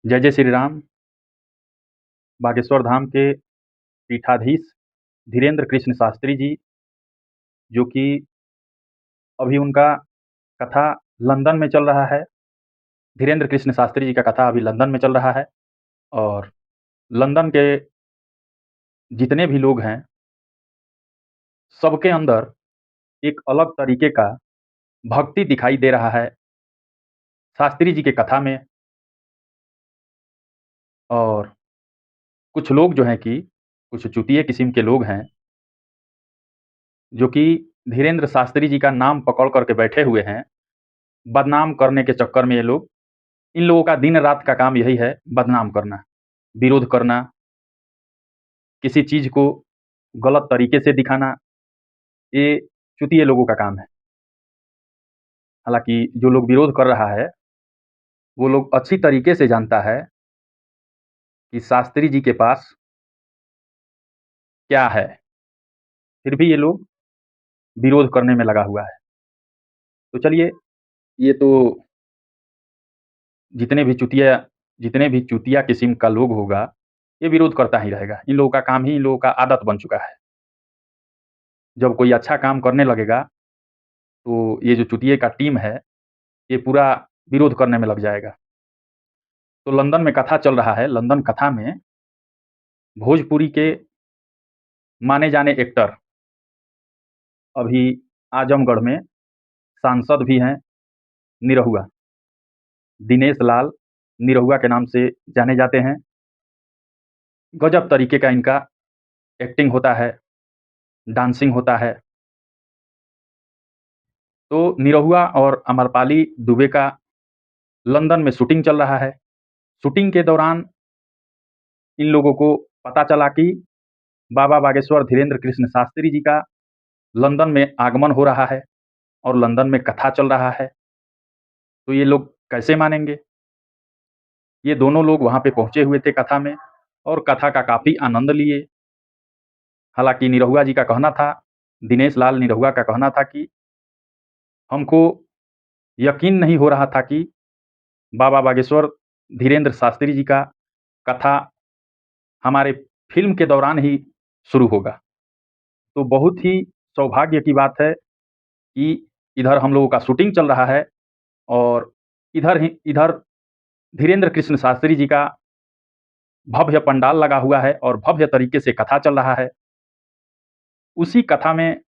जय जय श्री राम। बागेश्वर धाम के पीठाधीश धीरेन्द्र कृष्ण शास्त्री जी, जो कि अभी उनका कथा लंदन में चल रहा है। धीरेन्द्र कृष्ण शास्त्री जी का कथा अभी लंदन में चल रहा है और लंदन के जितने भी लोग हैं, सबके अंदर एक अलग तरीके का भक्ति दिखाई दे रहा है शास्त्री जी के कथा में। और कुछ लोग जो हैं कि कुछ चूतिए किस्म के लोग हैं, जो कि धीरेन्द्र शास्त्री जी का नाम पकड़ करके बैठे हुए हैं। बदनाम करने के चक्कर में ये लोग, इन लोगों का दिन रात का काम यही है, बदनाम करना, विरोध करना, किसी चीज़ को गलत तरीके से दिखाना, ये चूतिए लोगों का काम है। हालाँकि जो लोग विरोध कर रहा है, वो लोग अच्छी तरीके से जानता है कि शास्त्री जी के पास क्या है, फिर भी ये लोग विरोध करने में लगा हुआ है। तो चलिए, ये तो जितने भी चूतिया किस्म का लोग होगा, ये विरोध करता ही रहेगा। इन लोगों का काम ही, इन लोगों का आदत बन चुका है। जब कोई अच्छा काम करने लगेगा, तो ये जो चूतिए का टीम है, ये पूरा विरोध करने में लग जाएगा। तो लंदन में कथा चल रहा है। लंदन कथा में भोजपुरी के माने जाने एक्टर, अभी आजमगढ़ में सांसद भी हैं, निरहुआ, दिनेश लाल निरहुआ के नाम से जाने जाते हैं। गजब तरीके का इनका एक्टिंग होता है, डांसिंग होता है। तो निरहुआ और अमरपाली दुबे का लंदन में शूटिंग चल रहा है। शूटिंग के दौरान इन लोगों को पता चला कि बाबा बागेश्वर धीरेन्द्र कृष्ण शास्त्री जी का लंदन में आगमन हो रहा है और लंदन में कथा चल रहा है। तो ये लोग कैसे मानेंगे? ये दोनों लोग वहाँ पे पहुँचे हुए थे कथा में और कथा का काफ़ी आनंद लिए। हालाँकि निरहुआ जी का कहना था, दिनेश लाल निरहुआ का कहना था कि हमको यकीन नहीं हो रहा था कि बाबा बागेश्वर धीरेन्द्र शास्त्री जी का कथा हमारे फ़िल्म के दौरान ही शुरू होगा। तो बहुत ही सौभाग्य की बात है कि इधर हम लोगों का शूटिंग चल रहा है और इधर धीरेन्द्र कृष्ण शास्त्री जी का भव्य पंडाल लगा हुआ है और भव्य तरीके से कथा चल रहा है। उसी कथा में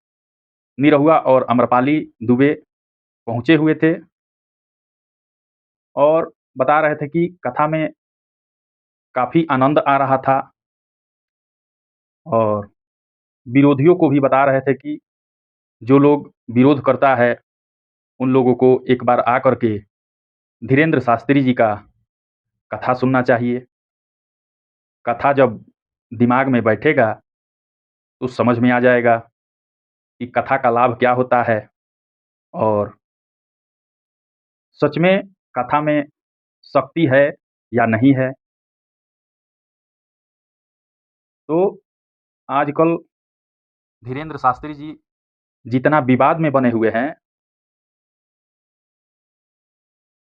निरहुआ और अम्रपाली दुबे पहुँचे हुए थे और बता रहे थे कि कथा में काफ़ी आनंद आ रहा था और विरोधियों को भी बता रहे थे कि जो लोग विरोध करता है, उन लोगों को एक बार आ कर के धीरेन्द्र शास्त्री जी का कथा सुनना चाहिए। कथा जब दिमाग में बैठेगा, तो समझ में आ जाएगा कि कथा का लाभ क्या होता है और सच में कथा में शक्ति है या नहीं है। तो आजकल धीरेन्द्र शास्त्री जी जितना विवाद में बने हुए हैं,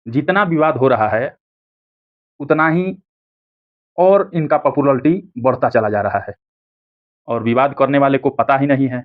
जितना विवाद हो रहा है, उतना ही और इनका पॉपुलैरिटी बढ़ता चला जा रहा है और विवाद करने वाले को पता ही नहीं है